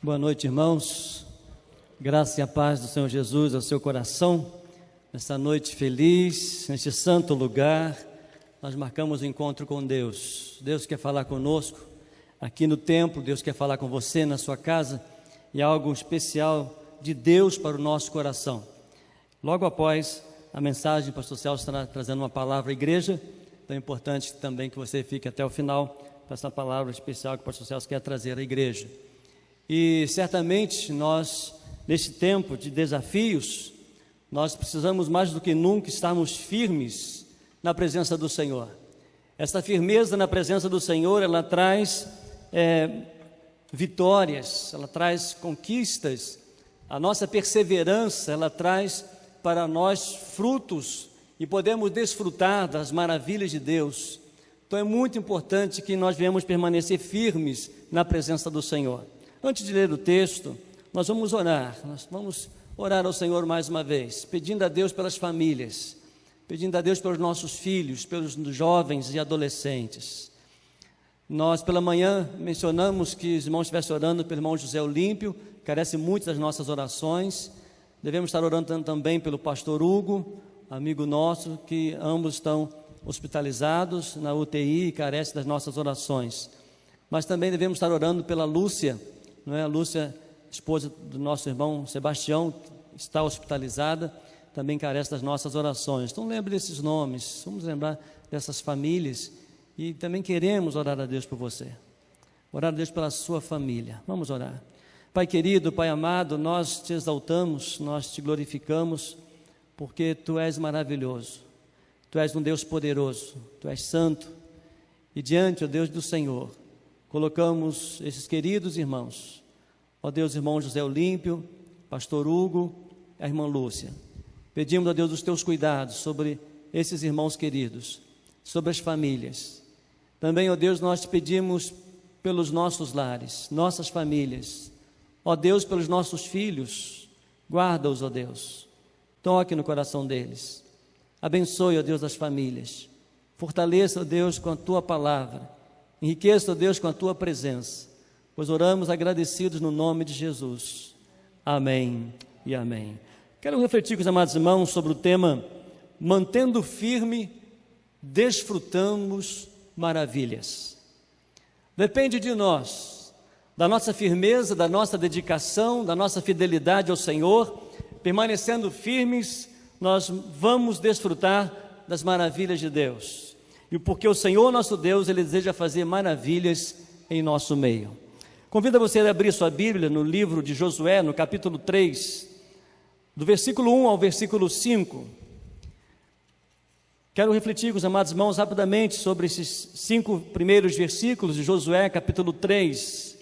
Boa noite, irmãos. Graça e a paz do Senhor Jesus ao seu coração. Nesta noite feliz, neste santo lugar, nós marcamos o encontro com Deus. Deus quer falar conosco aqui no templo, Deus quer falar com você na sua casa, e há algo especial de Deus para o nosso coração. Logo após a mensagem, o pastor Celso estará trazendo uma palavra à igreja, então é importante também que você fique até o final para essa palavra especial que o pastor Celso quer trazer à igreja. E certamente nós, neste tempo de desafios, nós precisamos mais do que nunca estarmos firmes na presença do Senhor. Essa firmeza na presença do Senhor, ela traz vitórias, ela traz conquistas. A nossa perseverança, ela traz para nós frutos e podemos desfrutar das maravilhas de Deus. Então é muito importante que nós venhamos permanecer firmes na presença do Senhor. Antes de ler o texto, nós vamos orar ao Senhor mais uma vez, pedindo a Deus pelas famílias, pedindo a Deus pelos nossos filhos, pelos jovens e adolescentes. Nós pela manhã mencionamos que os irmãos estivessem orando pelo irmão José Olímpio, carece muito das nossas orações. Devemos estar orando também pelo pastor Hugo, amigo nosso, que ambos estão hospitalizados na UTI e carece das nossas orações. Mas também devemos estar orando pela Lúcia, não é? A Lúcia, esposa do nosso irmão Sebastião, está hospitalizada, também carece das nossas orações. Então lembre desses nomes, vamos lembrar dessas famílias e também queremos orar a Deus por você, orar a Deus pela sua família. Vamos orar. Pai querido, Pai amado, nós te exaltamos, nós te glorificamos, porque Tu és maravilhoso, Tu és um Deus poderoso, Tu és santo, e diante, ó Deus do Senhor, colocamos esses queridos irmãos, ó Deus, irmão José Olímpio, pastor Hugo, a irmã Lúcia. Pedimos a Deus os teus cuidados sobre esses irmãos queridos, sobre as famílias. Também, ó Deus, nós te pedimos pelos nossos lares, nossas famílias. Ó Deus, pelos nossos filhos, guarda-os, ó Deus. Toque no coração deles. Abençoe, ó Deus, as famílias. Fortaleça, ó Deus, com a tua palavra. Enriqueça, ó Deus, com a tua presença, pois oramos agradecidos no nome de Jesus. Amém e amém. Quero refletir com os amados irmãos sobre o tema Mantendo firme, desfrutamos maravilhas. Depende de nós, da nossa firmeza, da nossa dedicação, da nossa fidelidade ao Senhor. Permanecendo firmes, nós vamos desfrutar das maravilhas de Deus. E porque o Senhor nosso Deus, Ele deseja fazer maravilhas em nosso meio. Convido você a abrir sua Bíblia no livro de Josué, no capítulo 3, do versículo 1 ao versículo 5. Quero refletir com os amados irmãos rapidamente sobre esses 5 primeiros versículos de Josué, capítulo 3,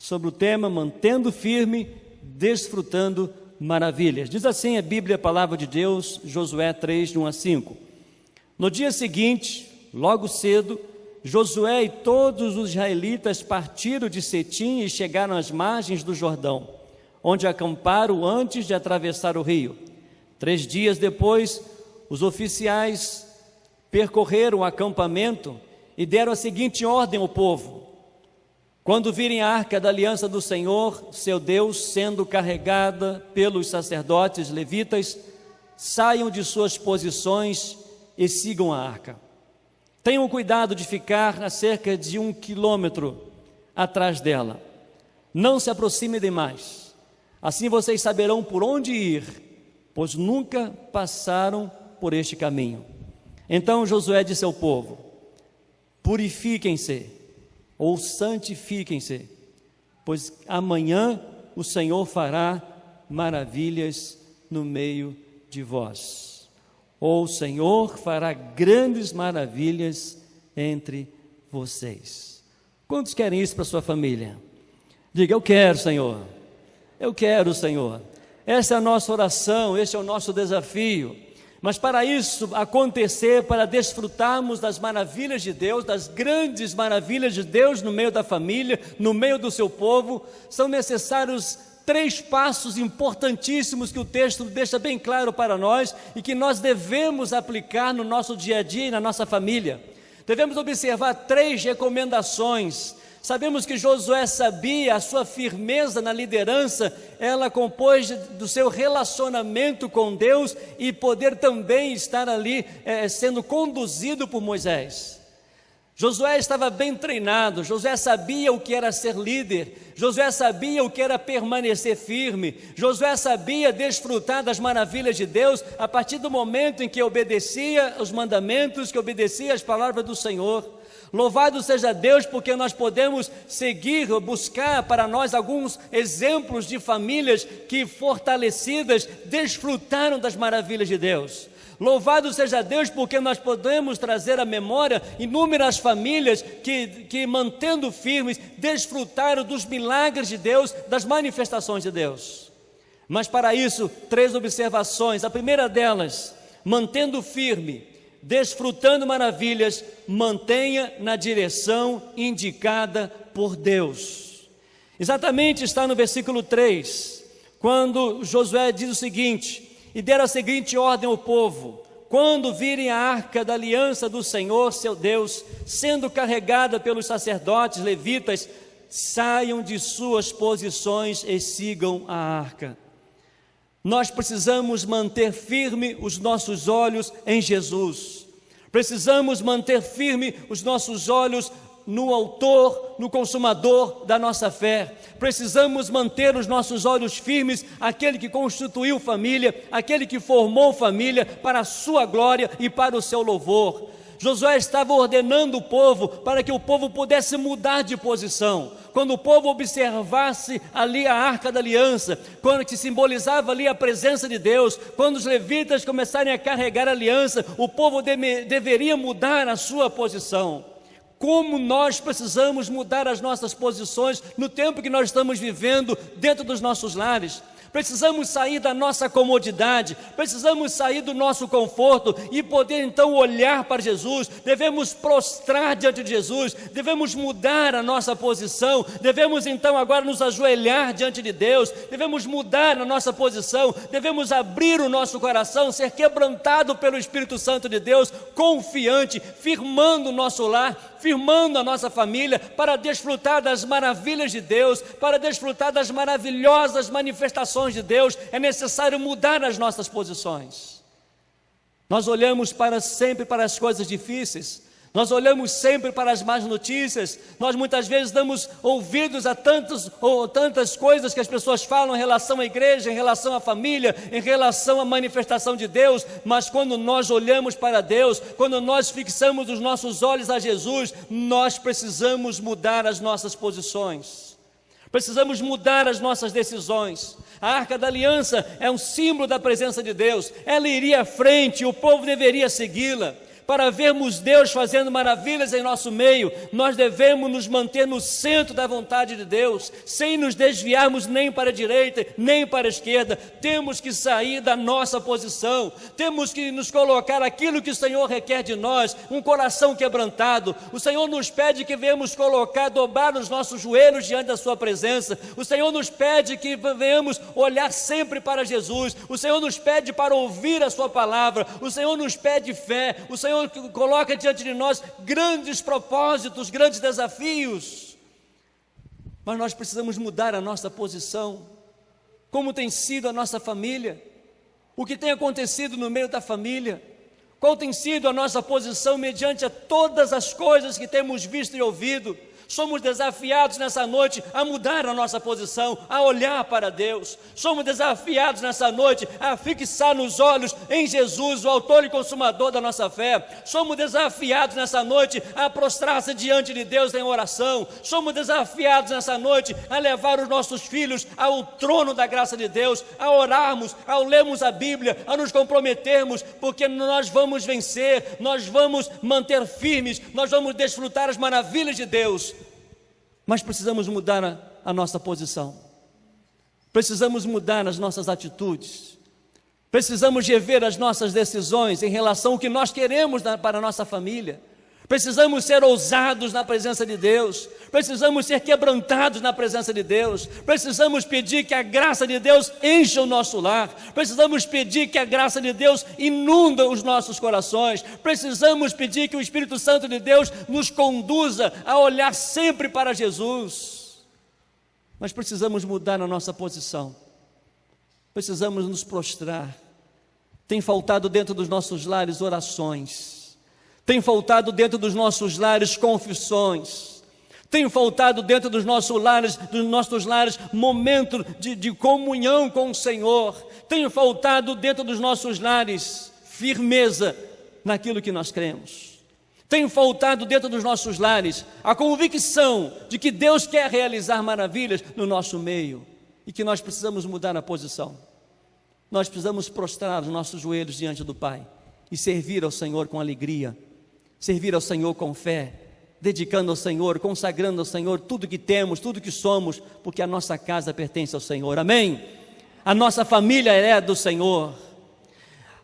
sobre o tema Mantendo firme, desfrutando maravilhas. Diz assim a Bíblia, a palavra de Deus, Josué 3, de 1 a 5. No dia seguinte, logo cedo, Josué e todos os israelitas partiram de Setim e chegaram às margens do Jordão, onde acamparam antes de atravessar o rio. 3 dias depois, os oficiais percorreram o acampamento e deram a seguinte ordem ao povo: quando virem a arca da aliança do Senhor, seu Deus, sendo carregada pelos sacerdotes levitas, saiam de suas posições e sigam a arca. Tenham cuidado de ficar a cerca de 1 quilômetro atrás dela. Não se aproxime demais. Assim vocês saberão por onde ir, pois nunca passaram por este caminho. Então Josué disse ao povo: purifiquem-se ou santifiquem-se, pois amanhã o Senhor fará maravilhas no meio de vós. Ou o Senhor fará grandes maravilhas entre vocês. Quantos querem isso para a sua família? Diga: eu quero, Senhor. Eu quero, Senhor. Essa é a nossa oração, esse é o nosso desafio. Mas para isso acontecer, para desfrutarmos das maravilhas de Deus, das grandes maravilhas de Deus no meio da família, no meio do seu povo, são necessários 3 passos importantíssimos que o texto deixa bem claro para nós e que nós devemos aplicar no nosso dia a dia e na nossa família. Devemos observar 3 recomendações, Sabemos que Josué sabia, a sua firmeza na liderança, ela compôs do seu relacionamento com Deus e poder também estar ali sendo conduzido por Moisés. Josué estava bem treinado, Josué sabia o que era ser líder, Josué sabia o que era permanecer firme, Josué sabia desfrutar das maravilhas de Deus a partir do momento em que obedecia os mandamentos, que obedecia as palavras do Senhor. Louvado seja Deus, porque nós podemos seguir, buscar para nós alguns exemplos de famílias que, fortalecidas, desfrutaram das maravilhas de Deus. Louvado seja Deus, porque nós podemos trazer à memória inúmeras famílias que mantendo firmes, desfrutaram dos milagres de Deus, das manifestações de Deus. Mas para isso, 3 observações. A primeira delas, mantendo firme, desfrutando maravilhas, mantenha na direção indicada por Deus. Exatamente está no versículo 3, quando Josué diz o seguinte: e deram a seguinte ordem ao povo: quando virem a arca da aliança do Senhor, seu Deus, sendo carregada pelos sacerdotes levitas, saiam de suas posições e sigam a arca. Nós precisamos manter firme os nossos olhos em Jesus. Precisamos manter firme os nossos olhos no autor, no consumador da nossa fé. Precisamos manter os nossos olhos firmes, aquele que constituiu família, aquele que formou família para a sua glória e para o seu louvor. Josué estava ordenando o povo para que o povo pudesse mudar de posição. Quando o povo observasse ali a arca da aliança, quando que simbolizava ali a presença de Deus, quando os levitas começarem a carregar a aliança, o povo deveria mudar a sua posição. Como nós precisamos mudar as nossas posições no tempo que nós estamos vivendo dentro dos nossos lares. Precisamos sair da nossa comodidade, precisamos sair do nosso conforto e poder então olhar para Jesus. Devemos prostrar diante de Jesus, devemos mudar a nossa posição, devemos então agora nos ajoelhar diante de Deus, devemos mudar a nossa posição, devemos abrir o nosso coração, ser quebrantado pelo Espírito Santo de Deus, confiante, firmando o nosso lar, firmando a nossa família, para desfrutar das maravilhas de Deus, para desfrutar das maravilhosas manifestações de Deus. É necessário mudar as nossas posições. Nós olhamos sempre para as coisas difíceis, nós olhamos sempre para as más notícias, nós muitas vezes damos ouvidos a tantas coisas que as pessoas falam em relação à igreja, em relação à família, em relação à manifestação de Deus, mas quando nós olhamos para Deus, quando nós fixamos os nossos olhos a Jesus, nós precisamos mudar as nossas posições, precisamos mudar as nossas decisões. A arca da aliança é um símbolo da presença de Deus, ela iria à frente, o povo deveria segui-la. Para vermos Deus fazendo maravilhas em nosso meio, nós devemos nos manter no centro da vontade de Deus, sem nos desviarmos nem para a direita, nem para a esquerda. Temos que sair da nossa posição, temos que nos colocar aquilo que o Senhor requer de nós, um coração quebrantado. O Senhor nos pede que venhamos dobrar os nossos joelhos diante da sua presença. O Senhor nos pede que venhamos olhar sempre para Jesus. O Senhor nos pede para ouvir a sua palavra. O Senhor nos pede fé. O Senhor coloca diante de nós grandes propósitos, grandes desafios, mas nós precisamos mudar a nossa posição. Como tem sido a nossa família? O que tem acontecido no meio da família? Qual tem sido a nossa posição mediante a todas as coisas que temos visto e ouvido? Somos desafiados nessa noite a mudar a nossa posição, a olhar para Deus. Somos desafiados nessa noite a fixar nos olhos em Jesus, o autor e consumador da nossa fé. Somos desafiados nessa noite a prostrar-se diante de Deus em oração. Somos desafiados nessa noite a levar os nossos filhos ao trono da graça de Deus, a orarmos, a lermos a Bíblia, a nos comprometermos, porque nós vamos vencer, nós vamos manter firmes, nós vamos desfrutar as maravilhas de Deus. Mas precisamos mudar a nossa posição, precisamos mudar as nossas atitudes, precisamos rever as nossas decisões em relação ao que nós queremos para a nossa família, Precisamos ser ousados na presença de Deus, precisamos ser quebrantados na presença de Deus, precisamos pedir que a graça de Deus encha o nosso lar, precisamos pedir que a graça de Deus inunda os nossos corações, precisamos pedir que o Espírito Santo de Deus nos conduza a olhar sempre para Jesus. Mas precisamos mudar a nossa posição, precisamos nos prostrar. Tem faltado dentro dos nossos lares orações, tem faltado dentro dos nossos lares confissões, tem faltado dentro dos nossos lares momento de comunhão com o Senhor, tem faltado dentro dos nossos lares firmeza naquilo que nós cremos, tem faltado dentro dos nossos lares a convicção de que Deus quer realizar maravilhas no nosso meio e que nós precisamos mudar a posição. Nós precisamos prostrar os nossos joelhos diante do Pai e servir ao Senhor com alegria, servir ao Senhor com fé, dedicando ao Senhor, consagrando ao Senhor tudo que temos, tudo que somos, porque a nossa casa pertence ao Senhor, amém? A nossa família é do Senhor.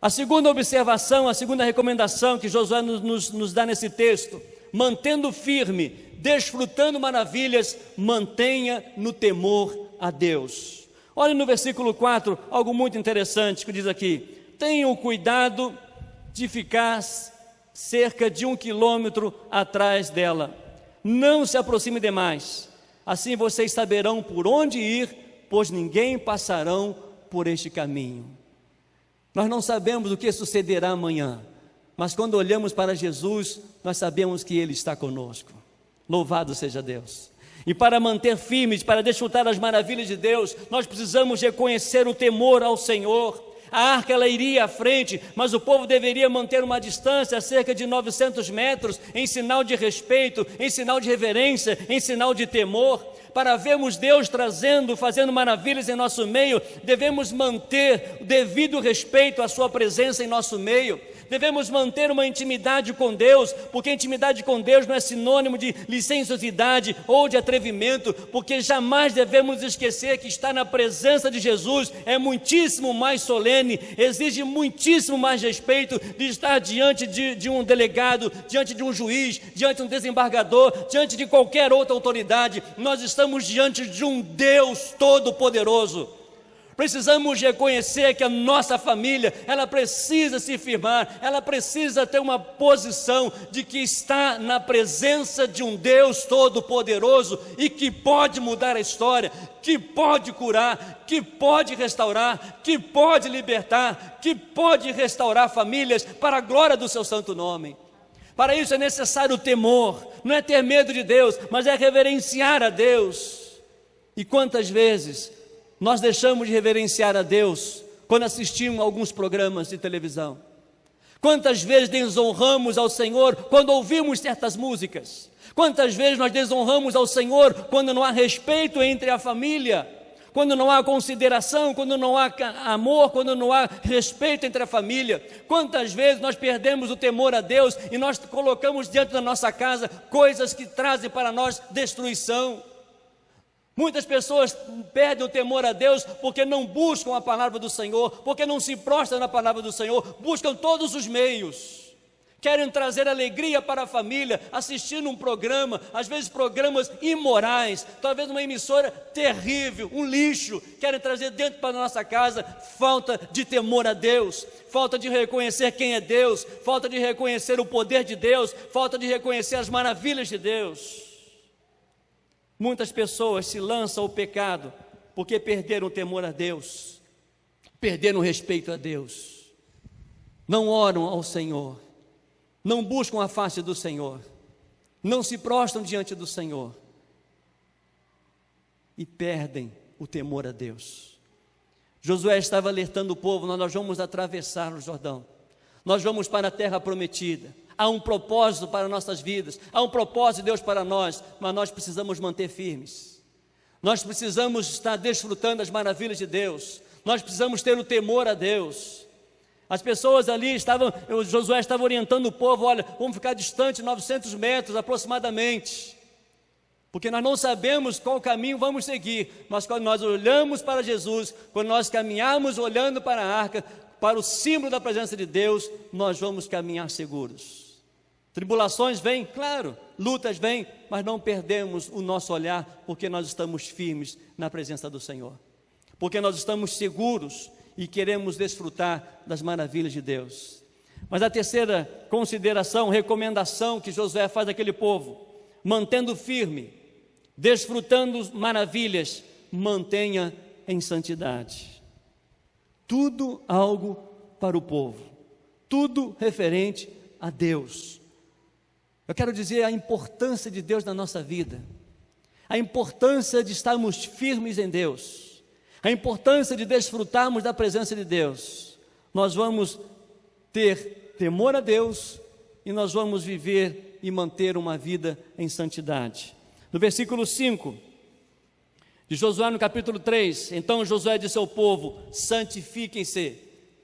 A segunda observação, a segunda recomendação que Josué nos dá nesse texto: mantendo firme, desfrutando maravilhas, mantenha no temor a Deus. Olha no versículo 4, algo muito interessante que diz aqui: tenham cuidado de ficar cerca de 1 quilômetro atrás dela, não se aproxime demais, assim vocês saberão por onde ir, pois ninguém passarão por este caminho. Nós não sabemos o que sucederá amanhã, mas quando olhamos para Jesus, nós sabemos que Ele está conosco. Louvado seja Deus. E para manter firmes, para desfrutar as maravilhas de Deus, nós precisamos reconhecer o temor ao Senhor. A arca ela iria à frente, mas o povo deveria manter uma distância cerca de 900 metros, em sinal de respeito, em sinal de reverência, em sinal de temor. Para vermos Deus fazendo maravilhas em nosso meio, devemos manter o devido respeito à sua presença em nosso meio. Devemos manter uma intimidade com Deus, porque intimidade com Deus não é sinônimo de licenciosidade ou de atrevimento, porque jamais devemos esquecer que estar na presença de Jesus é muitíssimo mais solene, exige muitíssimo mais respeito de estar diante de um delegado, diante de um juiz, diante de um desembargador, diante de qualquer outra autoridade. Nós estamos diante de um Deus todo-poderoso. Precisamos reconhecer que a nossa família, ela precisa se firmar, ela precisa ter uma posição de que está na presença de um Deus todo-poderoso e que pode mudar a história, que pode curar, que pode restaurar, que pode libertar, que pode restaurar famílias para a glória do seu santo nome. Para isso é necessário o temor, não é ter medo de Deus, mas é reverenciar a Deus. E quantas vezes nós deixamos de reverenciar a Deus quando assistimos a alguns programas de televisão? Quantas vezes desonramos ao Senhor quando ouvimos certas músicas? Quantas vezes nós desonramos ao Senhor quando não há respeito entre a família? Quando não há consideração, quando não há amor, quando não há respeito entre a família? Quantas vezes nós perdemos o temor a Deus e nós colocamos diante da nossa casa coisas que trazem para nós destruição? Muitas pessoas perdem o temor a Deus porque não buscam a palavra do Senhor, porque não se prostram na palavra do Senhor, buscam todos os meios. Querem trazer alegria para a família, assistindo um programa, às vezes programas imorais, talvez uma emissora terrível, um lixo. Querem trazer dentro para a nossa casa falta de temor a Deus, falta de reconhecer quem é Deus, falta de reconhecer o poder de Deus, falta de reconhecer as maravilhas de Deus. Muitas pessoas se lançam ao pecado porque perderam o temor a Deus, perderam o respeito a Deus, não oram ao Senhor, não buscam a face do Senhor, não se prostram diante do Senhor e perdem o temor a Deus. Josué estava alertando o povo: nós vamos atravessar o Jordão, nós vamos para a terra prometida. Há um propósito para nossas vidas, há um propósito de Deus para nós, mas nós precisamos manter firmes. Nós precisamos estar desfrutando das maravilhas de Deus, nós precisamos ter o temor a Deus. As pessoas ali Josué estava orientando o povo: olha, vamos ficar distante 900 metros aproximadamente, porque nós não sabemos qual caminho vamos seguir, mas quando nós olhamos para Jesus, quando nós caminharmos olhando para a arca, para o símbolo da presença de Deus, nós vamos caminhar seguros. Tribulações vêm, claro, lutas vêm, mas não perdemos o nosso olhar, porque nós estamos firmes na presença do Senhor, porque nós estamos seguros e queremos desfrutar das maravilhas de Deus. Mas a terceira consideração, recomendação que Josué faz àquele povo: mantendo firme, desfrutando maravilhas, mantenha em santidade. Tudo algo para o povo, tudo referente a Deus. Eu quero dizer a importância de Deus na nossa vida, a importância de estarmos firmes em Deus, a importância de desfrutarmos da presença de Deus. Nós vamos ter temor a Deus e nós vamos viver e manter uma vida em santidade. No versículo 5 de Josué, no capítulo 3, então Josué disse ao povo: santifiquem-se,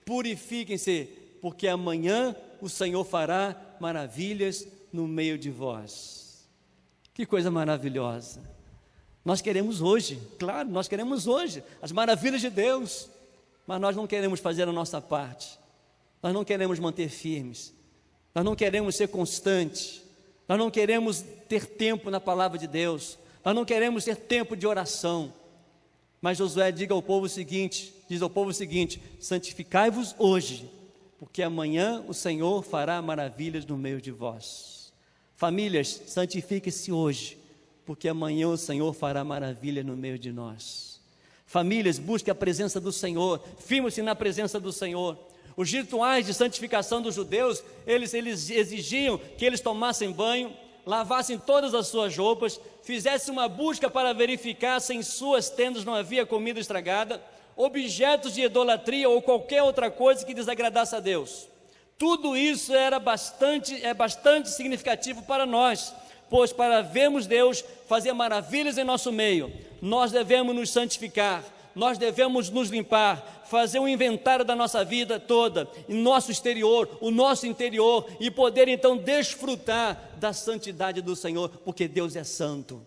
purifiquem-se, porque amanhã o Senhor fará maravilhas no meio de vós. Que coisa maravilhosa! Nós queremos hoje, claro, nós queremos hoje as maravilhas de Deus, mas nós não queremos fazer a nossa parte, nós não queremos manter firmes, nós não queremos ser constantes, nós não queremos ter tempo na palavra de Deus, nós não queremos ter tempo de oração. Mas Josué diz ao povo o seguinte: santificai-vos hoje, porque amanhã o Senhor fará maravilhas no meio de vós. Famílias, santifiquem-se hoje, porque amanhã o Senhor fará maravilha no meio de nós. Famílias, busquem a presença do Senhor, firmem-se na presença do Senhor. Os rituais de santificação dos judeus, eles exigiam que eles tomassem banho, lavassem todas as suas roupas, fizessem uma busca para verificar se em suas tendas não havia comida estragada, objetos de idolatria ou qualquer outra coisa que desagradasse a Deus. Tudo isso é bastante significativo para nós, pois para vermos Deus fazer maravilhas em nosso meio, nós devemos nos santificar, nós devemos nos limpar, fazer um inventário da nossa vida toda, em nosso exterior, o nosso interior, e poder então desfrutar da santidade do Senhor, porque Deus é santo,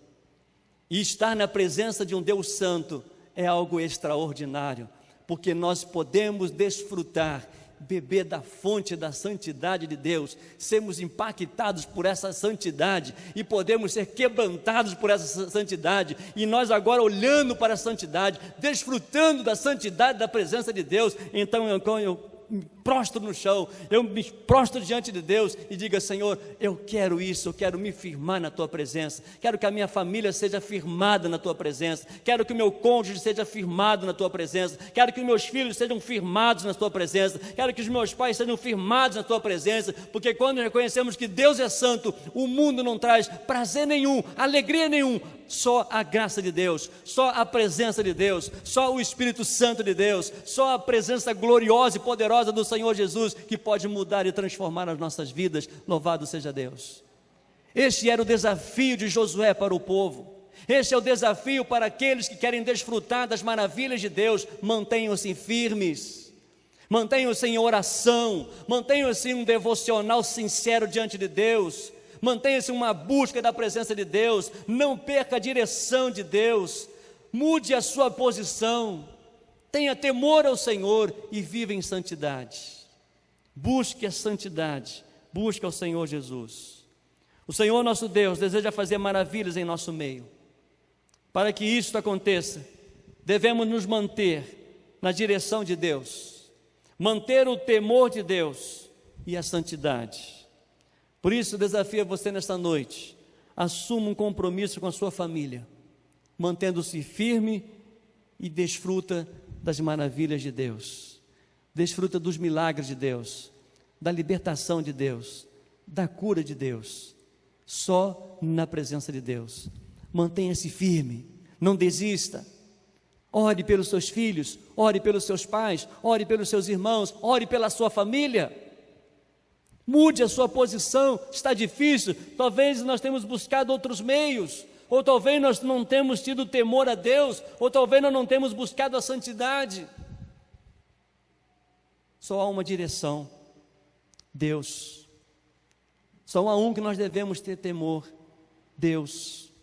e estar na presença de um Deus santo é algo extraordinário, porque nós podemos desfrutar, beber da fonte da santidade de Deus, sermos impactados por essa santidade e podemos ser quebrantados por essa santidade, e nós agora olhando para a santidade, desfrutando da santidade da presença de Deus. Então eu me prostro no chão, eu me prostro diante de Deus e diga: Senhor, eu quero isso, eu quero me firmar na Tua presença, quero que a minha família seja firmada na Tua presença, quero que o meu cônjuge seja firmado na Tua presença, quero que os meus filhos sejam firmados na Tua presença, quero que os meus pais sejam firmados na Tua presença, porque quando reconhecemos que Deus é santo, o mundo não traz prazer nenhum, alegria nenhum, só a graça de Deus, só a presença de Deus, só o Espírito Santo de Deus, só a presença gloriosa e poderosa do Senhor Jesus, que pode mudar e transformar as nossas vidas. Louvado seja Deus. Este era o desafio de Josué para o povo, este é o desafio para aqueles que querem desfrutar das maravilhas de Deus. Mantenham-se firmes, mantenham-se em oração, mantenham-se em um devocional sincero diante de Deus, mantenha-se uma busca da presença de Deus, não perca a direção de Deus, mude a sua posição, tenha temor ao Senhor e viva em santidade. Busque a santidade, busque ao Senhor Jesus. O Senhor nosso Deus deseja fazer maravilhas em nosso meio. Para que isso aconteça, devemos nos manter na direção de Deus, manter o temor de Deus e a santidade. Por isso, desafio a você nesta noite: assuma um compromisso com a sua família, mantendo-se firme e desfruta das maravilhas de Deus, desfruta dos milagres de Deus, da libertação de Deus, da cura de Deus, só na presença de Deus. Mantenha-se firme, não desista, ore pelos seus filhos, ore pelos seus pais, ore pelos seus irmãos, ore pela sua família. Mude a sua posição. Está difícil, talvez nós temos buscado outros meios, ou talvez nós não temos tido temor a Deus, ou talvez nós não temos buscado a santidade. Só há uma direção: Deus. Só há um que nós devemos ter temor: Deus.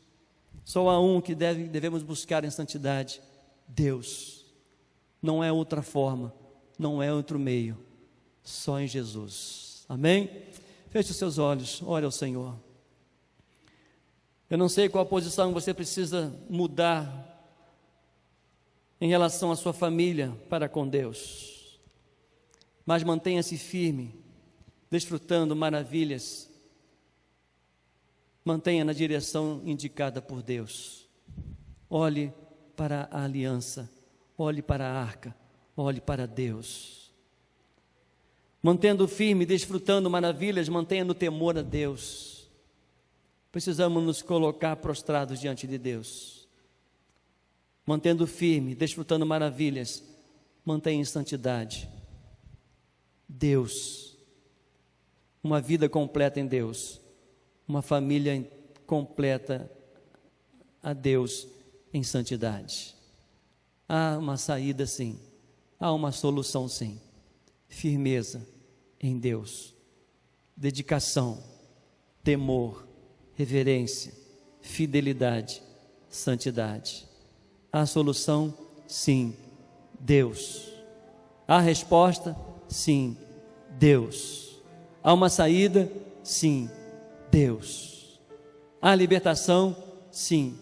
Só há um que devemos buscar em santidade: Deus. Não é outra forma, não é outro meio, só em Jesus. Amém? Feche os seus olhos, ore ao Senhor. Eu não sei qual posição você precisa mudar em relação à sua família para com Deus, mas mantenha-se firme, desfrutando maravilhas. Mantenha na direção indicada por Deus. Olhe para a aliança, olhe para a arca, olhe para Deus. Mantendo firme, desfrutando maravilhas, mantenha no temor a Deus. Precisamos nos colocar prostrados diante de Deus. Mantendo firme, desfrutando maravilhas, mantenha em santidade. Deus, uma vida completa em Deus, uma família completa a Deus em santidade. Há uma saída sim, há uma solução sim. Firmeza em Deus, dedicação, temor, reverência, fidelidade, santidade. Há solução? Sim, Deus. Há resposta? Sim, Deus. Há uma saída? Sim, Deus. Há libertação? Sim,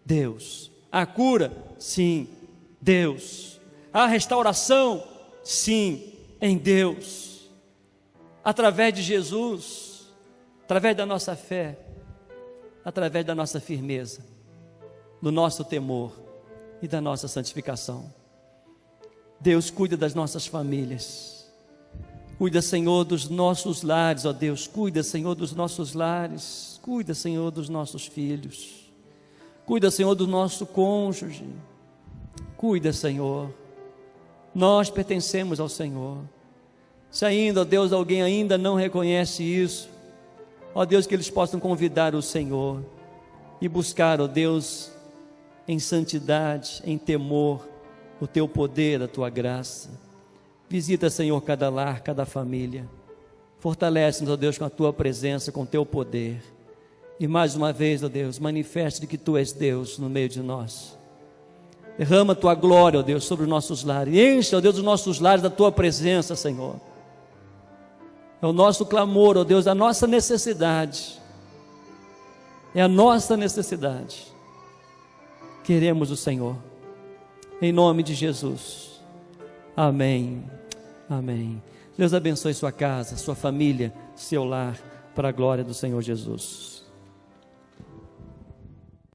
Deus. Há cura? Sim, Deus. Há restauração? Sim, em Deus. Através de Jesus, através da nossa fé, através da nossa firmeza, do nosso temor e da nossa santificação. Deus cuida das nossas famílias. Cuida, Senhor, dos nossos lares, ó Deus. Cuida, Senhor, dos nossos lares. Cuida, Senhor, dos nossos filhos. Cuida, Senhor, do nosso cônjuge. Cuida, Senhor. Nós pertencemos ao Senhor. Se ainda, ó Deus, alguém ainda não reconhece isso, ó Deus, que eles possam convidar o Senhor e buscar, ó Deus, em santidade, em temor, o Teu poder, a Tua graça. Visita, Senhor, cada lar, cada família. Fortalece-nos, ó Deus, com a Tua presença, com o Teu poder. E mais uma vez, ó Deus, manifeste que Tu és Deus no meio de nós. Derrama a Tua glória, ó Deus, sobre os nossos lares. Enche, ó Deus, os nossos lares da Tua presença, Senhor. É o nosso clamor, ó Deus, a nossa necessidade. É a nossa necessidade. Queremos o Senhor. Em nome de Jesus. Amém. Amém. Deus abençoe sua casa, sua família, seu lar, para a glória do Senhor Jesus.